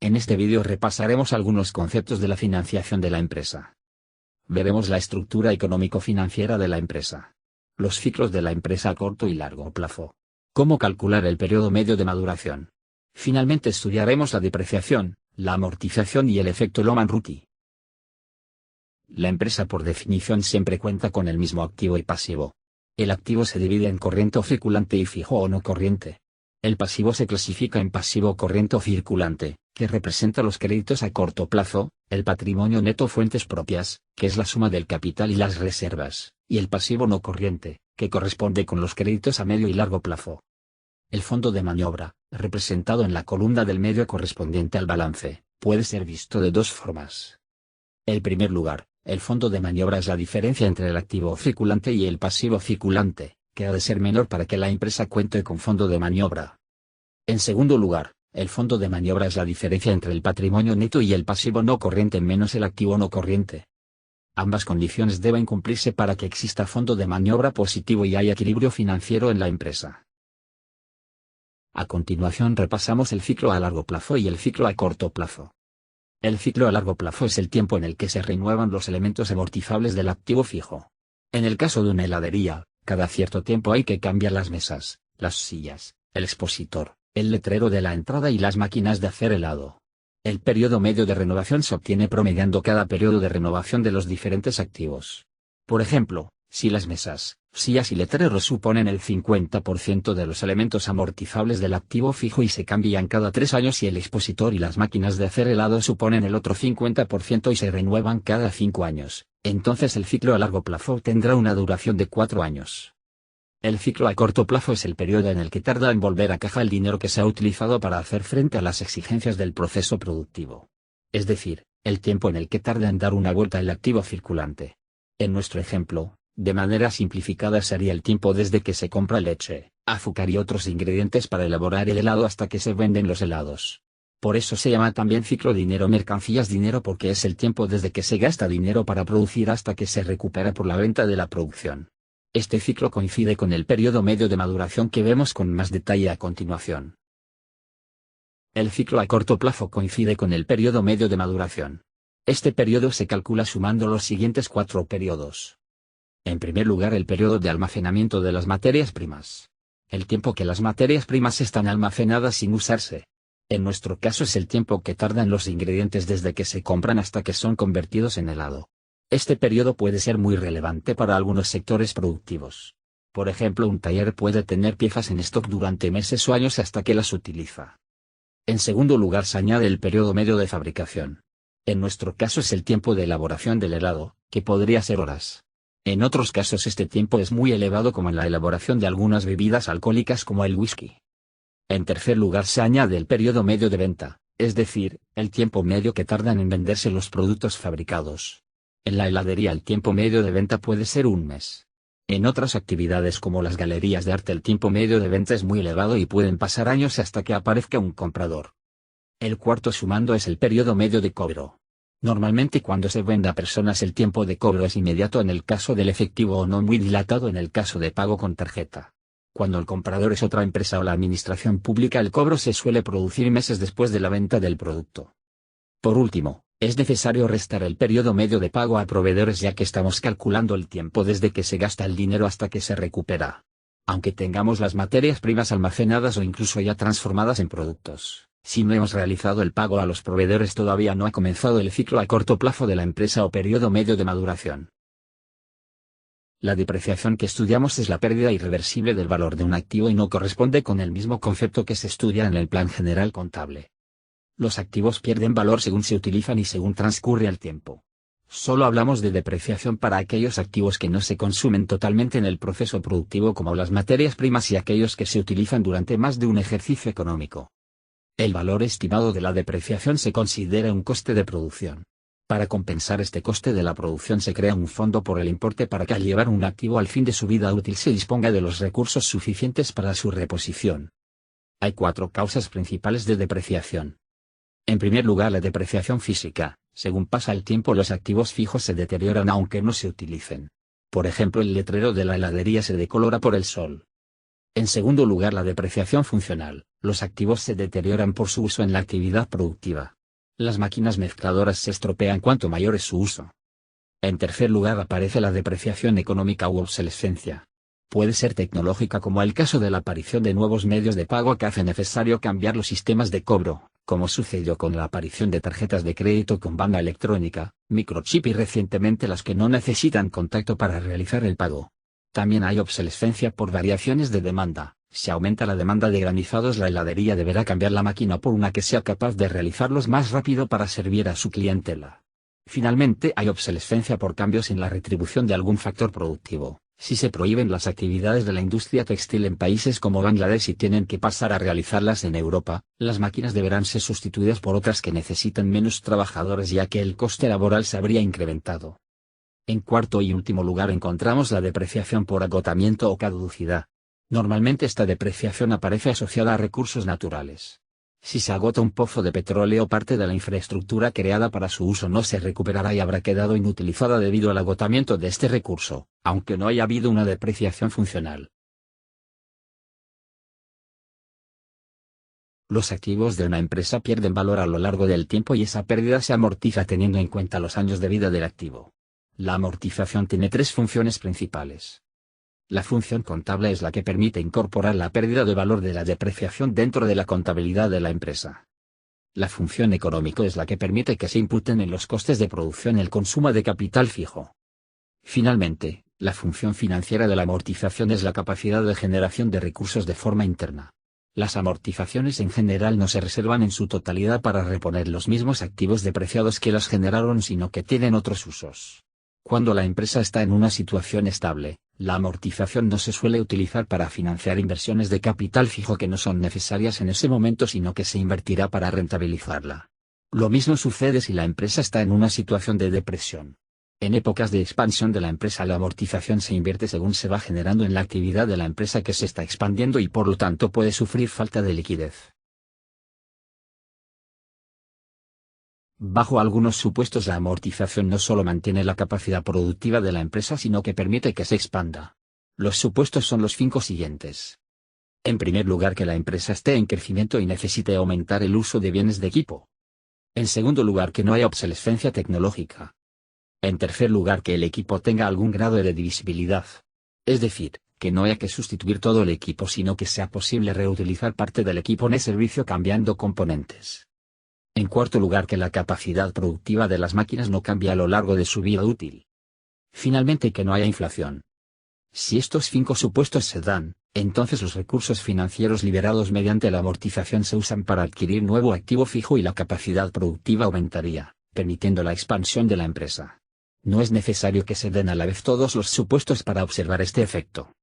En este vídeo repasaremos algunos conceptos de la financiación de la empresa. Veremos la estructura económico-financiera de la empresa. Los ciclos de la empresa a corto y largo plazo. Cómo calcular el periodo medio de maduración. Finalmente estudiaremos la depreciación, la amortización y el efecto Lehman-Russell. La empresa por definición siempre cuenta con el mismo activo y pasivo. El activo se divide en corriente o circulante y fijo o no corriente. El pasivo se clasifica en pasivo corriente o circulante, que representa los créditos a corto plazo, el patrimonio neto fuentes propias, que es la suma del capital y las reservas, y el pasivo no corriente, que corresponde con los créditos a medio y largo plazo. El fondo de maniobra, representado en la columna del medio correspondiente al balance, puede ser visto de dos formas. En primer lugar, el fondo de maniobra es la diferencia entre el activo circulante y el pasivo circulante, que ha de ser menor para que la empresa cuente con fondo de maniobra. En segundo lugar, el fondo de maniobra es la diferencia entre el patrimonio neto y el pasivo no corriente menos el activo no corriente. Ambas condiciones deben cumplirse para que exista fondo de maniobra positivo y haya equilibrio financiero en la empresa. A continuación repasamos el ciclo a largo plazo y el ciclo a corto plazo. El ciclo a largo plazo es el tiempo en el que se renuevan los elementos amortizables del activo fijo. En el caso de una heladería, cada cierto tiempo hay que cambiar las mesas, las sillas, el expositor, el letrero de la entrada y las máquinas de hacer helado. El periodo medio de renovación se obtiene promediando cada periodo de renovación de los diferentes activos. Por ejemplo, si las mesas, sillas y letreros suponen el 50% de los elementos amortizables del activo fijo y se cambian cada 3 años y el expositor y las máquinas de hacer helado suponen el otro 50% y se renuevan cada 5 años, entonces el ciclo a largo plazo tendrá una duración de 4 años. El ciclo a corto plazo es el periodo en el que tarda en volver a caja el dinero que se ha utilizado para hacer frente a las exigencias del proceso productivo. Es decir, el tiempo en el que tarda en dar una vuelta el activo circulante. En nuestro ejemplo, de manera simplificada sería el tiempo desde que se compra leche, azúcar y otros ingredientes para elaborar el helado hasta que se venden los helados. Por eso se llama también ciclo dinero-mercancías dinero porque es el tiempo desde que se gasta dinero para producir hasta que se recupera por la venta de la producción. Este ciclo coincide con el periodo medio de maduración que vemos con más detalle a continuación. El ciclo a corto plazo coincide con el periodo medio de maduración. Este periodo se calcula sumando los siguientes 4 periodos. En primer lugar, el periodo de almacenamiento de las materias primas. El tiempo que las materias primas están almacenadas sin usarse. En nuestro caso es el tiempo que tardan los ingredientes desde que se compran hasta que son convertidos en helado. Este periodo puede ser muy relevante para algunos sectores productivos. Por ejemplo, un taller puede tener piezas en stock durante meses o años hasta que las utiliza. En segundo lugar, se añade el periodo medio de fabricación. En nuestro caso es el tiempo de elaboración del helado, que podría ser horas. En otros casos este tiempo es muy elevado como en la elaboración de algunas bebidas alcohólicas como el whisky. En tercer lugar se añade el periodo medio de venta, es decir, el tiempo medio que tardan en venderse los productos fabricados. En la heladería el tiempo medio de venta puede ser un mes. En otras actividades como las galerías de arte el tiempo medio de venta es muy elevado y pueden pasar años hasta que aparezca un comprador. El cuarto sumando es el periodo medio de cobro. Normalmente cuando se vende a personas el tiempo de cobro es inmediato en el caso del efectivo o no muy dilatado en el caso de pago con tarjeta. Cuando el comprador es otra empresa o la administración pública el cobro se suele producir meses después de la venta del producto. Por último, es necesario restar el periodo medio de pago a proveedores ya que estamos calculando el tiempo desde que se gasta el dinero hasta que se recupera. Aunque tengamos las materias primas almacenadas o incluso ya transformadas en productos, si no hemos realizado el pago a los proveedores todavía no ha comenzado el ciclo a corto plazo de la empresa o periodo medio de maduración. La depreciación que estudiamos es la pérdida irreversible del valor de un activo y no corresponde con el mismo concepto que se estudia en el plan general contable. Los activos pierden valor según se utilizan y según transcurre el tiempo. Solo hablamos de depreciación para aquellos activos que no se consumen totalmente en el proceso productivo como las materias primas y aquellos que se utilizan durante más de un ejercicio económico. El valor estimado de la depreciación se considera un coste de producción. Para compensar este coste de la producción se crea un fondo por el importe para que al llevar un activo al fin de su vida útil se disponga de los recursos suficientes para su reposición. Hay 4 causas principales de depreciación. En primer lugar, la depreciación física. Según pasa el tiempo los activos fijos se deterioran aunque no se utilicen. Por ejemplo, el letrero de la heladería se decolora por el sol. En segundo lugar, la depreciación funcional. Los activos se deterioran por su uso en la actividad productiva. Las máquinas mezcladoras se estropean cuanto mayor es su uso. En tercer lugar aparece la depreciación económica u obsolescencia. Puede ser tecnológica, como el caso de la aparición de nuevos medios de pago que hace necesario cambiar los sistemas de cobro, como sucedió con la aparición de tarjetas de crédito con banda electrónica, microchip y recientemente las que no necesitan contacto para realizar el pago. También hay obsolescencia por variaciones de demanda. Si aumenta la demanda de granizados, la heladería deberá cambiar la máquina por una que sea capaz de realizarlos más rápido para servir a su clientela. Finalmente, hay obsolescencia por cambios en la retribución de algún factor productivo. Si se prohíben las actividades de la industria textil en países como Bangladesh y tienen que pasar a realizarlas en Europa, las máquinas deberán ser sustituidas por otras que necesitan menos trabajadores, ya que el coste laboral se habría incrementado. En cuarto y último lugar encontramos la depreciación por agotamiento o caducidad. Normalmente esta depreciación aparece asociada a recursos naturales. Si se agota un pozo de petróleo, parte de la infraestructura creada para su uso no se recuperará y habrá quedado inutilizada debido al agotamiento de este recurso, aunque no haya habido una depreciación funcional. Los activos de una empresa pierden valor a lo largo del tiempo y esa pérdida se amortiza teniendo en cuenta los años de vida del activo. La amortización tiene tres funciones principales. La función contable es la que permite incorporar la pérdida de valor de la depreciación dentro de la contabilidad de la empresa. La función económica es la que permite que se imputen en los costes de producción el consumo de capital fijo. Finalmente, la función financiera de la amortización es la capacidad de generación de recursos de forma interna. Las amortizaciones en general no se reservan en su totalidad para reponer los mismos activos depreciados que las generaron, sino que tienen otros usos. Cuando la empresa está en una situación estable, la amortización no se suele utilizar para financiar inversiones de capital fijo que no son necesarias en ese momento, sino que se invertirá para rentabilizarla. Lo mismo sucede si la empresa está en una situación de depresión. En épocas de expansión de la empresa, la amortización se invierte según se va generando en la actividad de la empresa que se está expandiendo y por lo tanto puede sufrir falta de liquidez. Bajo algunos supuestos, la amortización no solo mantiene la capacidad productiva de la empresa, sino que permite que se expanda. Los supuestos son los 5 siguientes. En primer lugar, que la empresa esté en crecimiento y necesite aumentar el uso de bienes de equipo. En segundo lugar, que no haya obsolescencia tecnológica. En tercer lugar, que el equipo tenga algún grado de divisibilidad. Es decir, que no haya que sustituir todo el equipo, sino que sea posible reutilizar parte del equipo en servicio cambiando componentes. En cuarto lugar, que la capacidad productiva de las máquinas no cambie a lo largo de su vida útil. Finalmente, que no haya inflación. Si estos 5 supuestos se dan, entonces los recursos financieros liberados mediante la amortización se usan para adquirir nuevo activo fijo y la capacidad productiva aumentaría, permitiendo la expansión de la empresa. No es necesario que se den a la vez todos los supuestos para observar este efecto.